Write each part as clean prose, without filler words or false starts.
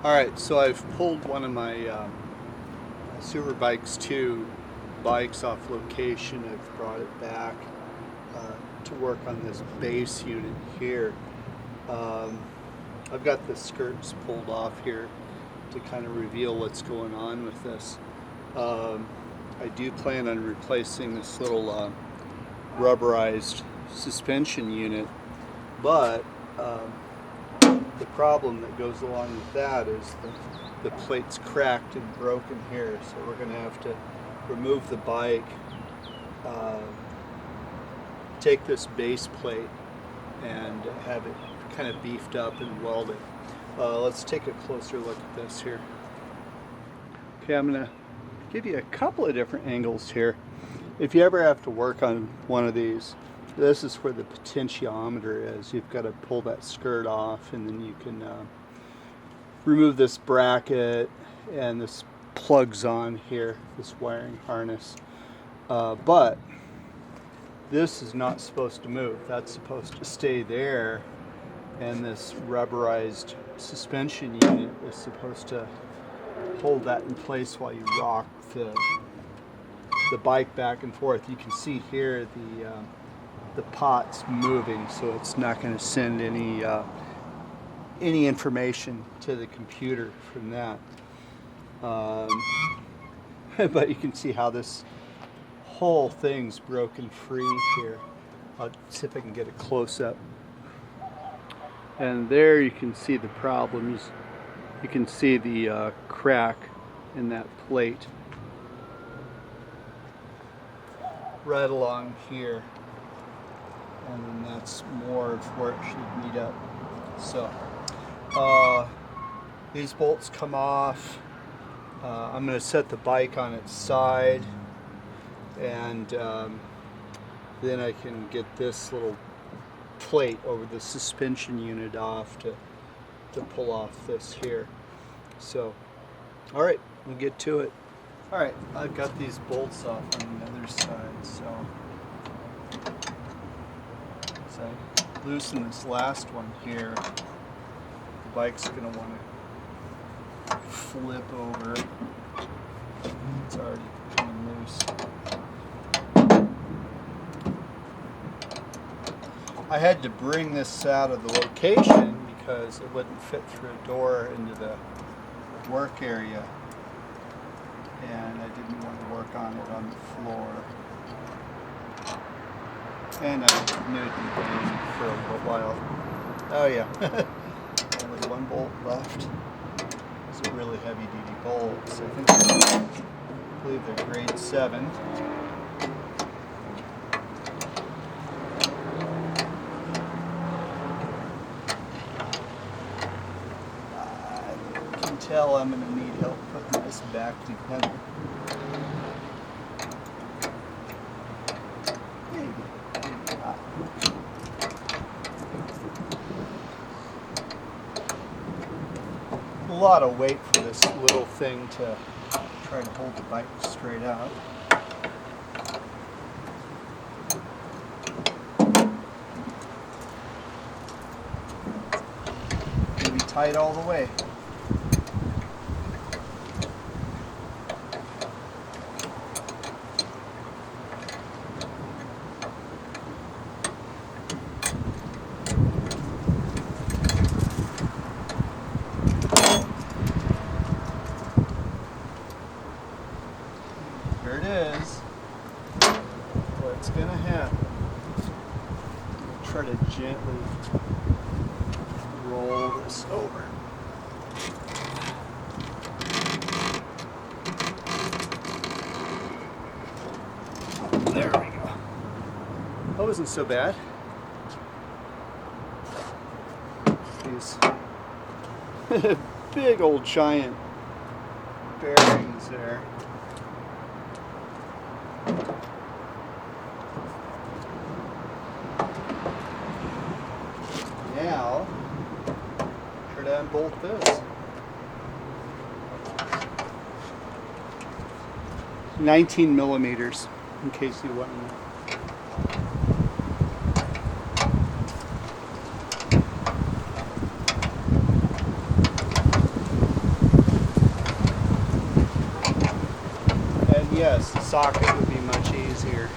Alright, so I've pulled one of my Superbike's 2 bikes off location. I've brought it back to work on this base unit here. I've got the skirts pulled off here to kind of reveal what's going on with this. I do plan on replacing this little rubberized suspension unit, but the problem that goes along with that is the plate's cracked and broken here, so we're going to have to remove the bike, take this base plate and have it kind of beefed up and welded. Let's take a closer look at this here. Okay, I'm going to give you a couple of different angles here. If you ever have to work on one of these, this is where the potentiometer is. You've got to pull that skirt off, and then you can remove this bracket, and this plugs on here, this wiring harness. But this is not supposed to move. That's supposed to stay there, and this rubberized suspension unit is supposed to hold that in place while you rock the bike back and forth. You can see here the pot's moving, so it's not going to send any information to the computer from that. But you can see how this whole thing's broken free here. I'll see if I can get a close-up. And there you can see the problems. You can see the crack in that plate right along here, and then that's more of where it should meet up. So these bolts come off. I'm going to set the bike on its side, and then I can get this little plate over the suspension unit off to pull off this here. So, alright, we'll get to it. Alright, I've got these bolts off on the other side, so as I loosen this last one here, the bike's going to want to flip over. It's already coming loose. I had to bring this out of the location because it wouldn't fit through a door into the work area, and I didn't want to work on it on the floor. And I knew it'd be banging for a little while. Oh yeah, only one bolt left. These are really heavy duty bolts. I believe they're grade 7. Tell I'm going to need help putting this back together. Maybe not. A lot of weight for this little thing to try to hold the bike straight out. It'll be tight all the way. Here it is. What's going to happen? Try to gently roll this over. There we go. That wasn't so bad. These big old giant bearings there. Now, try to unbolt this. 19 millimeters, in case you want to know. socket would be much easier.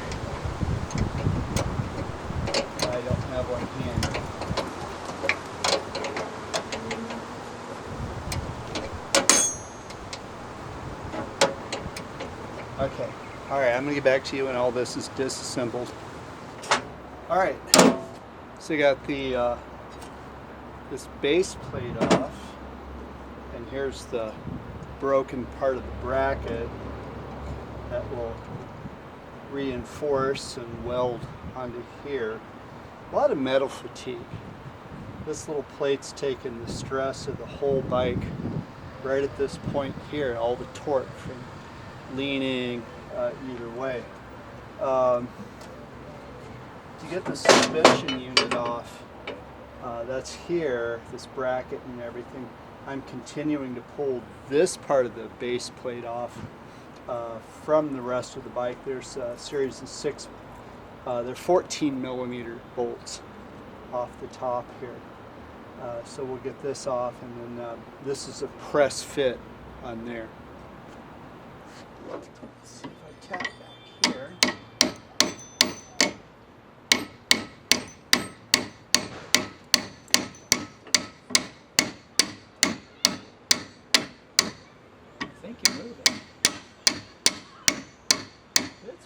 I don't have one handy. Okay, alright, I'm going to get back to you when all this is disassembled. Alright, so you got the this base plate off, and here's the broken part of the bracket that will reinforce and weld onto here. A lot of metal fatigue. This little plate's taking the stress of the whole bike right at this point here, all the torque from leaning either way. To get the suspension unit off, that's here, this bracket and everything. I'm continuing to pull this part of the base plate off from the rest of the bike. There's a series of 6, they're 14 millimeter bolts off the top here. So we'll get this off, and then this is a press fit on there. Let's see if I tap back here.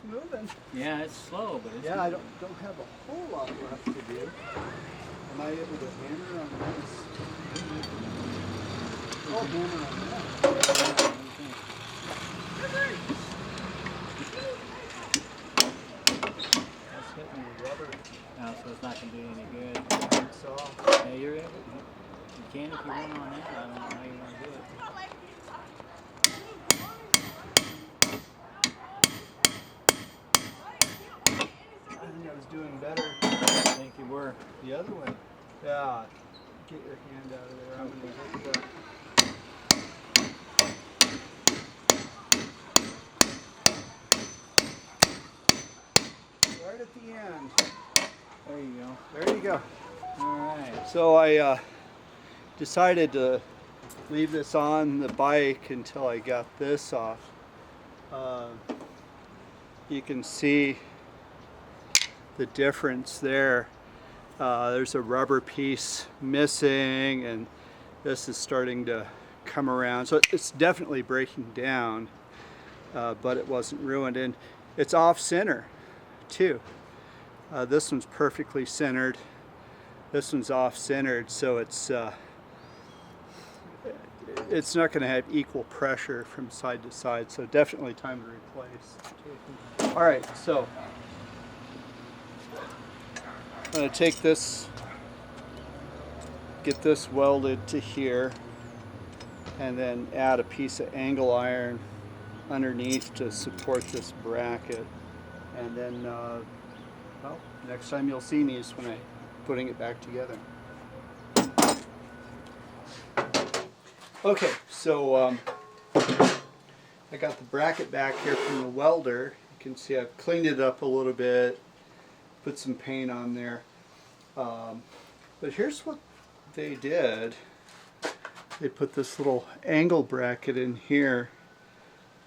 Moving. Yeah, it's slow, but it's I don't have a whole lot left to do. Am I able to hammer on this? Oh, hammer on that. That's hitting the rubber. No, so it's not going to do any good. So, Yeah, you're able. You can if you want on that. I don't know how you want to do it. I think I was doing better. I think you were. The other way. Yeah. Get your hand out of there. I'm going to hit that. Right at the end. There you go. There you go. All right. So I decided to leave this on the bike until I got this off. You can see the difference there. There's a rubber piece missing, and this is starting to come around. So it's definitely breaking down, but it wasn't ruined. And it's off center too. This one's perfectly centered. This one's off centered, so it's not going to have equal pressure from side to side. So definitely time to replace. All right, so I'm going to take this, get this welded to here, and then add a piece of angle iron underneath to support this bracket. And then, well, next time you'll see me is when I'm putting it back together. Okay, so I got the bracket back here from the welder. You can see I've cleaned it up a little bit, put some paint on there. But here's what they did. They put this little angle bracket in here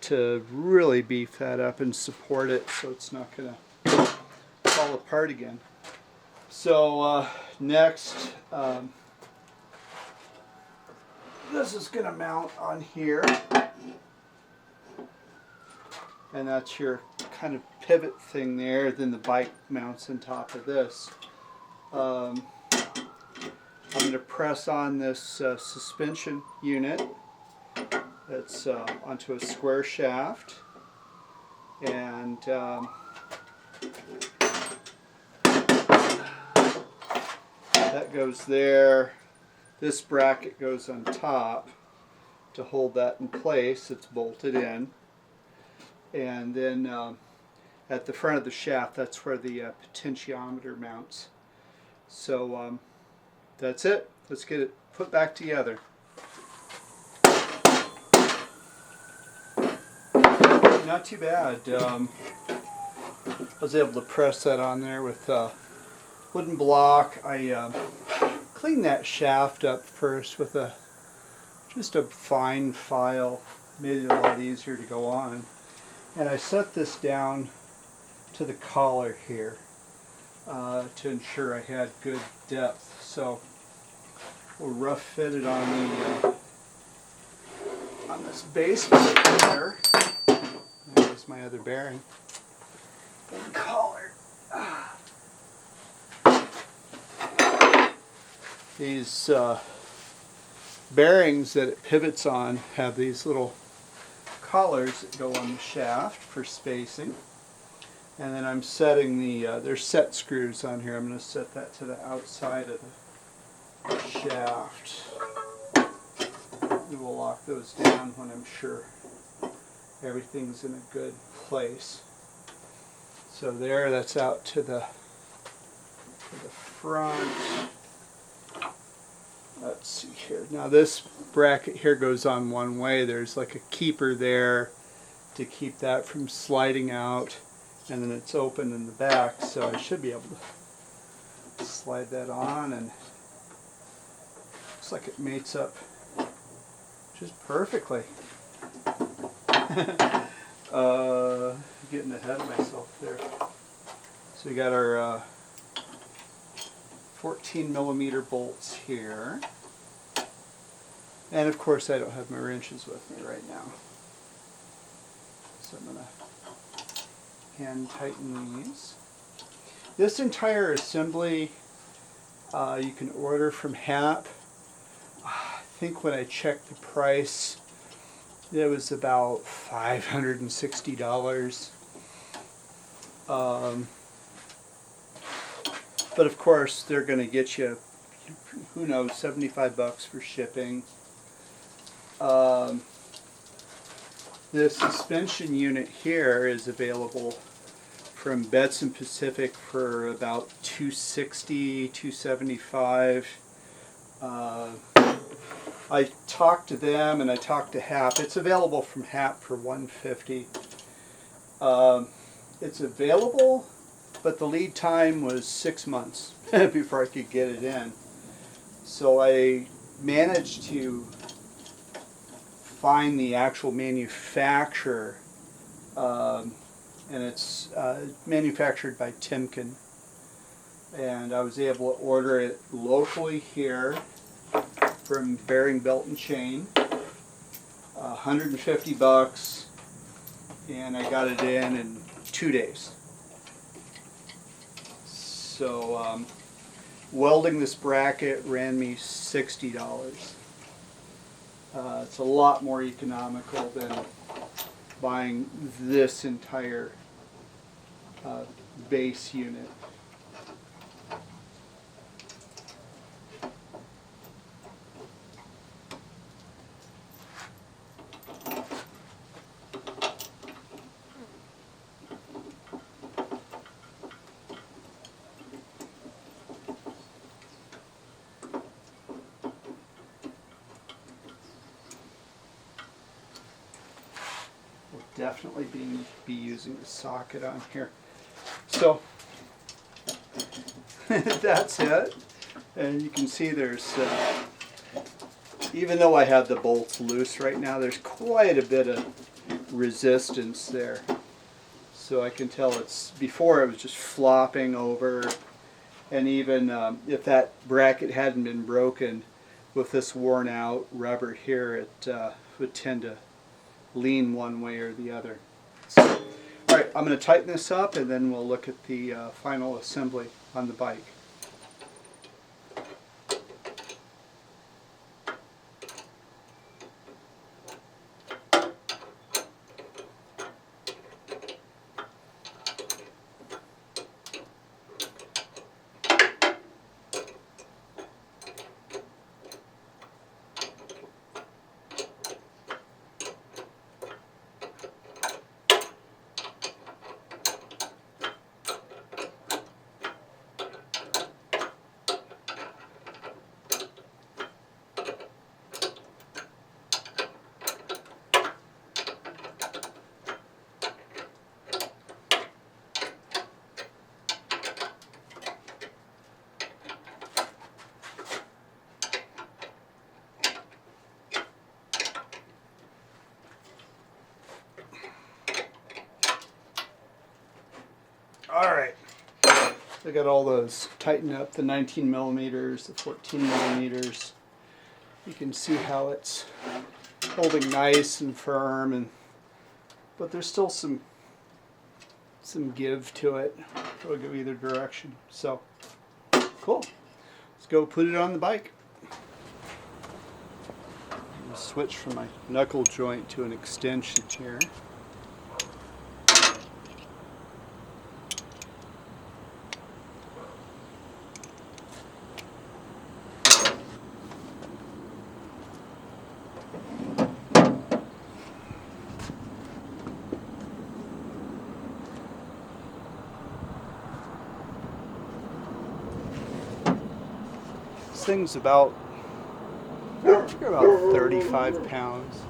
to really beef that up and support it so it's not going to fall apart again. So next, this is going to mount on here, and that's your kind of pivot thing there. Then the bike mounts on top of this. I'm going to press on this suspension unit that's onto a square shaft, and that goes there. This bracket goes on top to hold that in place. It's bolted in. And then at the front of the shaft, that's where the potentiometer mounts. So that's it. Let's get it put back together. Not too bad. I was able to press that on there with wooden block. I cleaned that shaft up first with just a fine file. Made it a lot easier to go on. And I set this down to the collar here to ensure I had good depth. So we'll rough fit it on this base here. There's my other bearing and collar. These bearings that it pivots on have these little collars that go on the shaft for spacing. And then I'm setting there's set screws on here. I'm going to set that to the outside of the shaft. And we'll lock those down when I'm sure everything's in a good place. So there, that's out to the front. Let's see here. Now this bracket here goes on one way. There's like a keeper there to keep that from sliding out, and then it's open in the back, so I should be able to slide that on, and looks like it mates up just perfectly. Getting ahead of myself there. So we got our 14mm bolts here, and of course I don't have my wrenches with me right now, so I'm going to hand tighten these. This entire assembly you can order from HAP. I think when I checked the price it was about $560. But of course they're going to get you, who knows, $75 for shipping. The suspension unit here is available from Betts & Pacific for about $260, $275. I talked to them and I talked to HAP. It's available from HAP for $150. It's available, but the lead time was 6 months before I could get it in. So I managed to find the actual manufacturer, and it's manufactured by Timken. And I was able to order it locally here from Bearing Belt and Chain, $150, and I got it in 2 days. So welding this bracket ran me $60. It's a lot more economical than buying this entire base unit. Definitely be using the socket on here. So that's it. And you can see there's, even though I have the bolts loose right now, there's quite a bit of resistance there. So I can tell it's, before it was just flopping over, and even if that bracket hadn't been broken, with this worn out rubber here, it would tend to lean one way or the other. So, all right, I'm going to tighten this up and then we'll look at the final assembly on the bike. All right. I got all those tightened up, the 19 millimeters, the 14 millimeters. You can see how it's holding nice and firm, but there's still some give to it. It'll go either direction. So cool. Let's go put it on the bike. I'll switch from my knuckle joint to an extension here. This thing's about 35 pounds.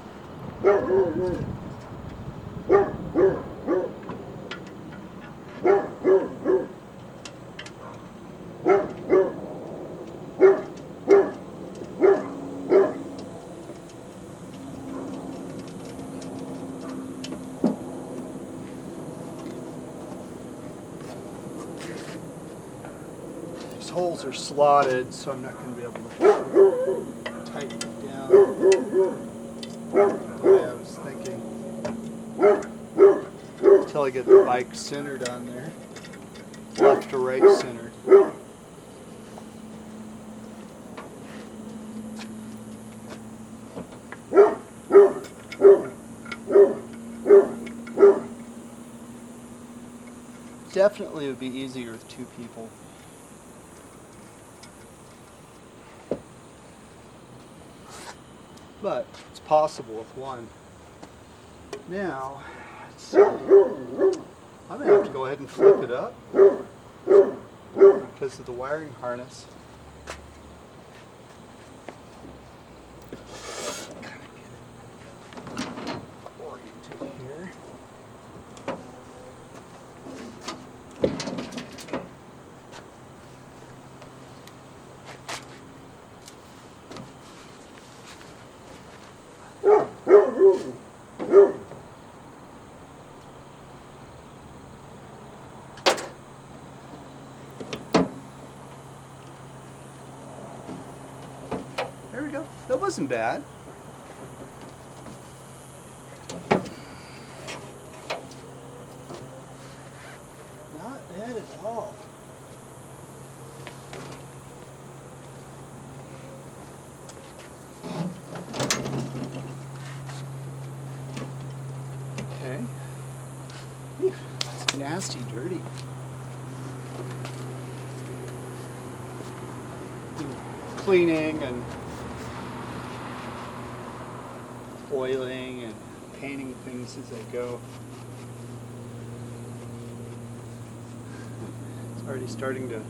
These holes are slotted, so I'm not going to be able to tighten it down. The way I was thinking. Until I get the bike centered on there. Left to right centered. Definitely would be easier with two people. But it's possible with one. Now, let's see. I'm going to have to go ahead and flip it up because of the wiring harness. Kind of get it oriented here. There we go. That wasn't bad. Not bad at all. Okay. Ew, that's nasty, dirty. Cleaning and oiling and painting things as I go. It's already starting to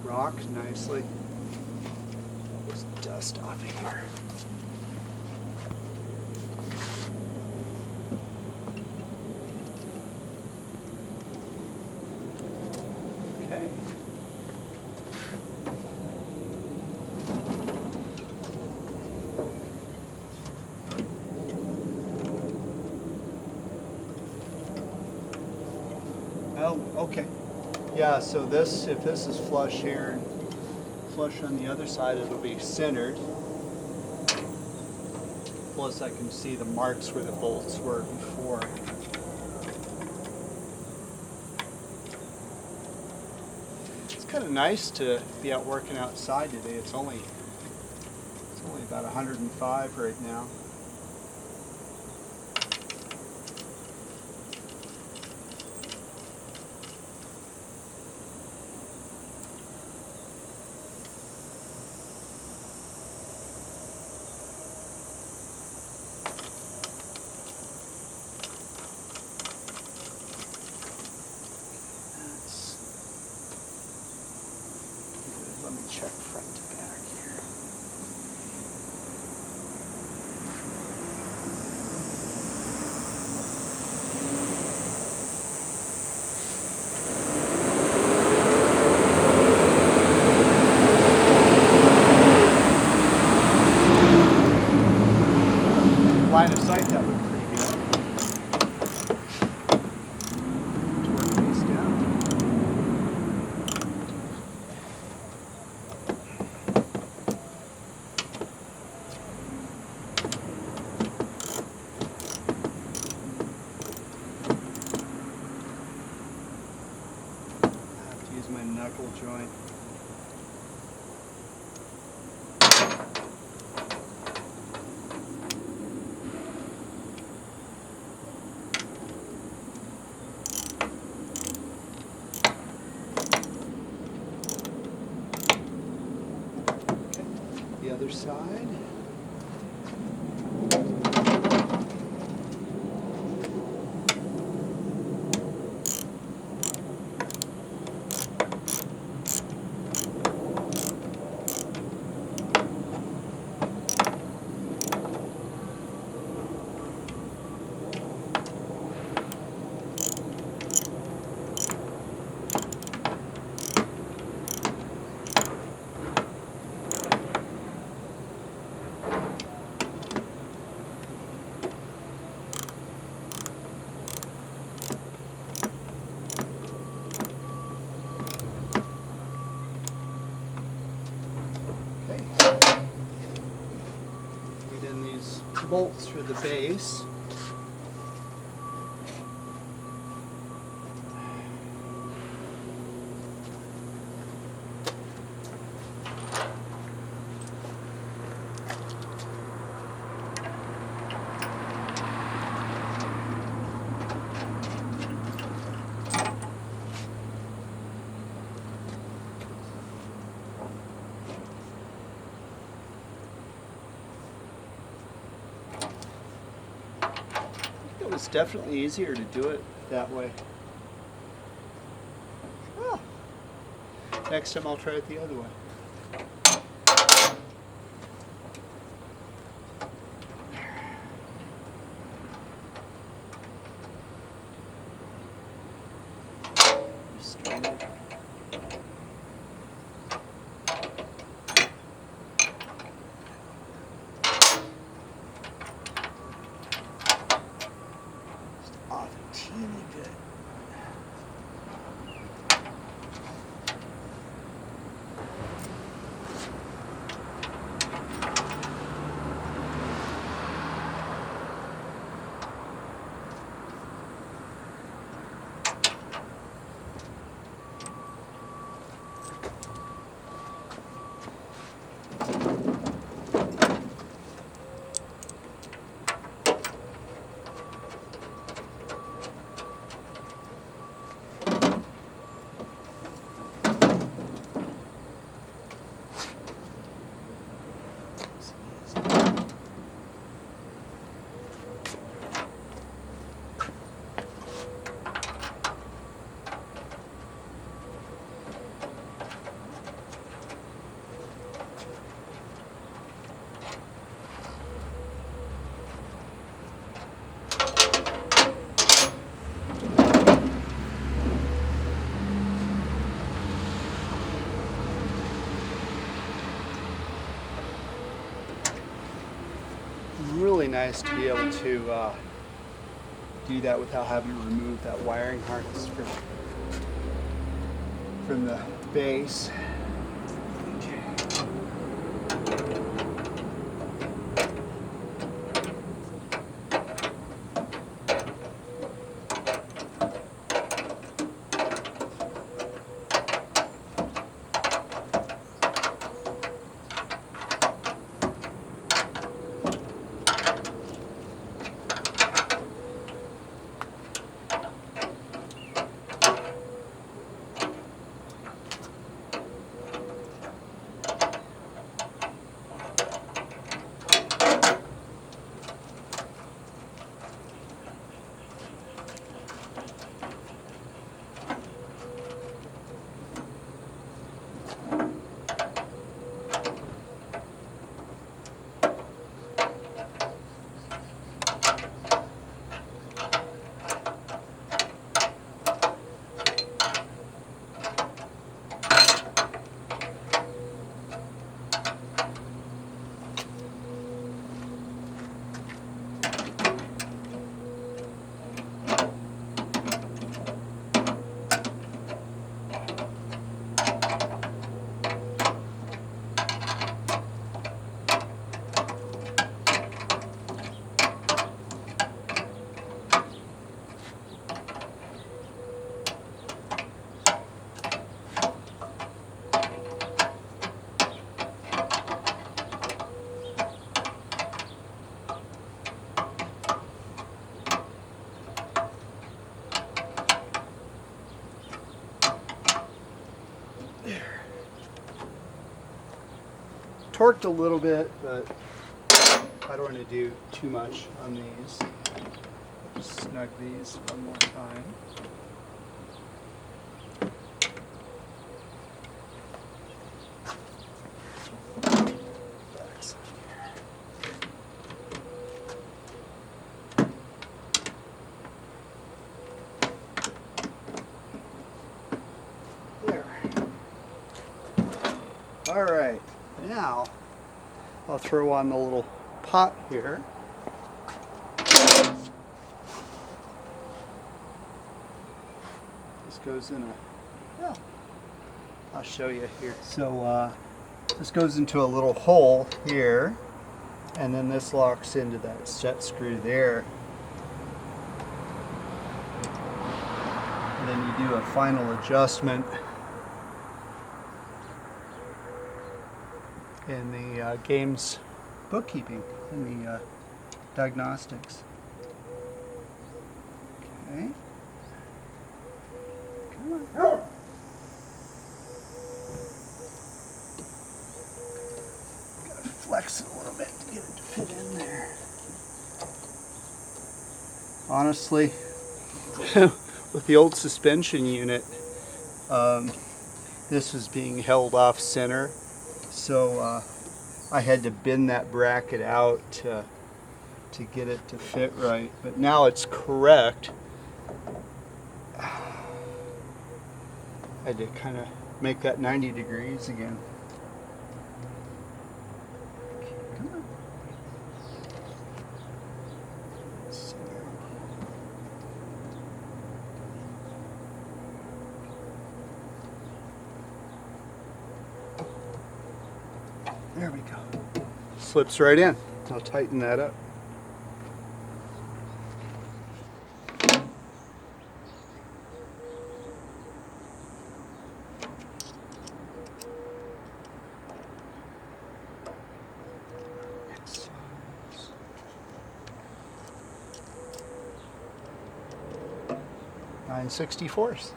rock nicely. All this dust off of here. Okay. Oh, okay. Yeah, so this, if this is flush here and flush on the other side, it'll be centered. Plus I can see the marks where the bolts were before. It's kind of nice to be out working outside today. It's only about 105 right now. Let me check front to back here. Line of sight, that looked pretty good. Let's work these down. full joint. The other side. Bolts for the base. It's definitely easier to do it that way. Oh. Next time I'll try it the other way. Straight it. Off a teeny bit. Really nice to be able to do that without having to remove that wiring harness from the base. torqued a little bit, but I don't want to do too much on these. Just snug these one more time. There. All right, now I'll throw on the little pot here. This goes in a, well, I'll show you here. So this goes into a little hole here, and then this locks into that set screw there. And then you do a final adjustment in the game's bookkeeping, in the diagnostics. Okay. Come on. Gotta flex it a little bit to get it to fit in there. Honestly, with the old suspension unit, this was being held off center, so I had to bend that bracket out to get it to fit right. But now it's correct. I had to kind of make that 90 degrees again. Come on. There we go. Slips right in. I'll tighten that up. Nine 9/64.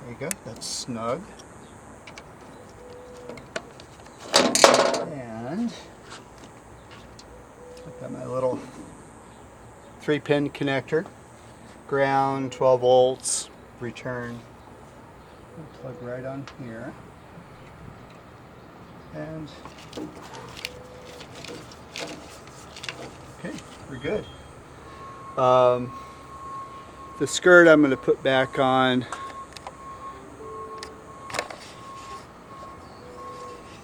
There you go. That's snug. And I've got my little 3-pin connector, ground, 12 volts, return. I'll plug right on here. And okay, we're good. The skirt I'm going to put back on.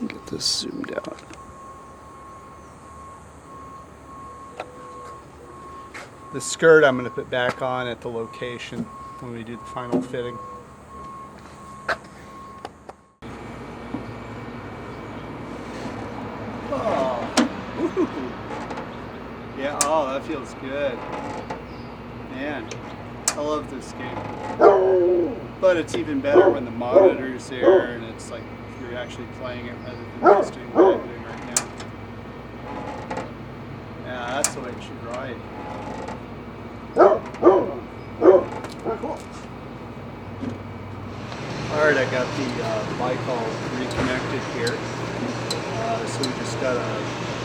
Get this zoomed out. The skirt I'm going to put back on at the location when we do the final fitting. Oh, woo-hoo. Yeah, oh, that feels good. Man, I love this game. But it's even better when the monitor's there and it's like you're actually playing it rather than just doing what I'm doing right now. Yeah, that's the way it should ride. Cool. Alright, I got the bike all reconnected here. So we just got to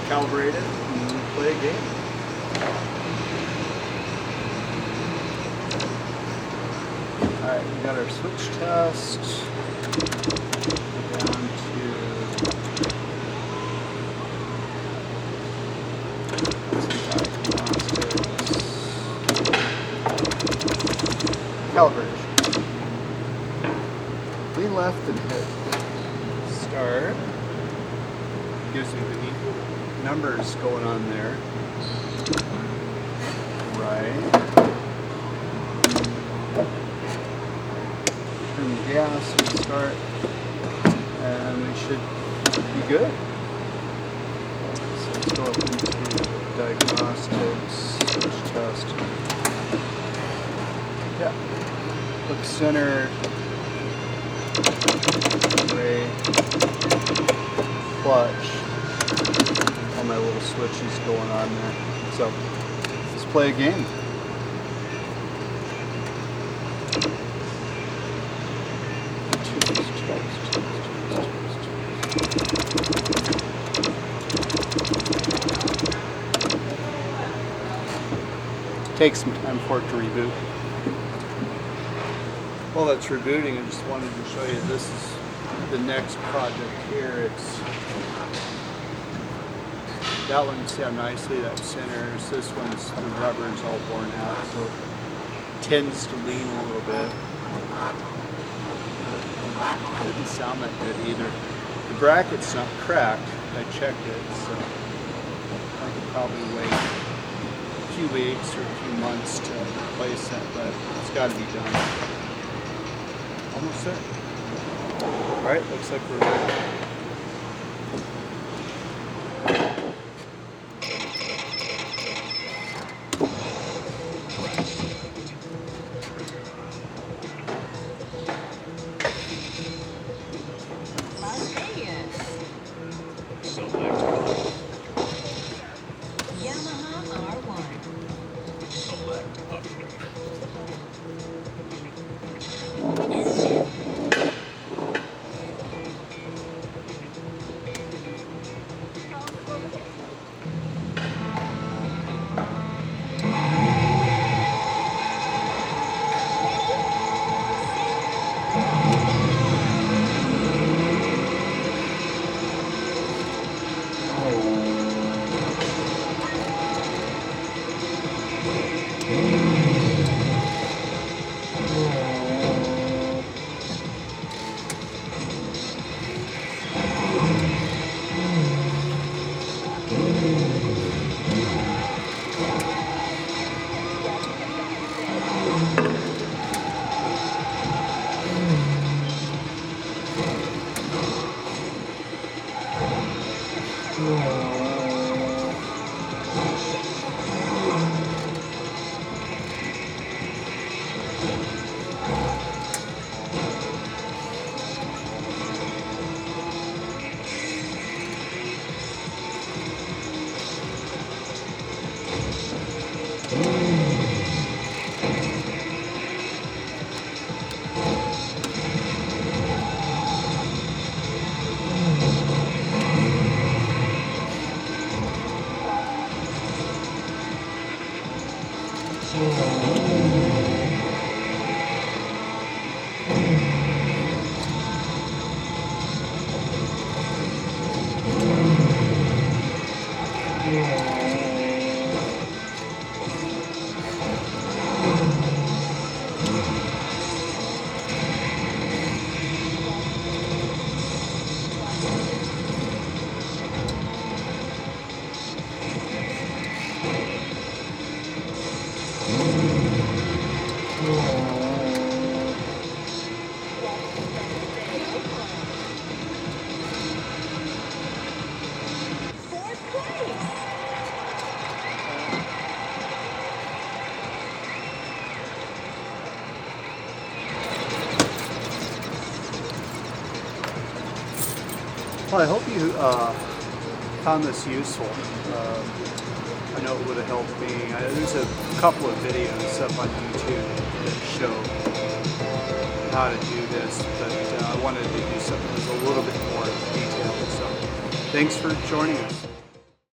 calibrate it and play a game. Alright, we got our switch test. Down to calibration. We left and hit start. Gives me the neat numbers going on there. Right. Turn the gas and start, and we should be good. So let's go up into diagnostics, switch test. Yeah, look centered, brake, clutch, all my little switches going on there. So let's play a game. takes some time for it to reboot. While that's rebooting, I just wanted to show you this is the next project here. It's that one, see how nicely that centers. This one's, the rubber is all worn out, so it tends to lean a little bit. It didn't sound that good either. The bracket's not cracked. I checked it, so I could probably wait a few weeks or a few months to replace it, but it's got to be done. Almost there. All right, looks like we're ready. Well, I hope you found this useful. I know it would have helped me. There's a couple of videos up on YouTube that show how to do this, but I wanted to do something that was a little bit more detailed. So thanks for joining us.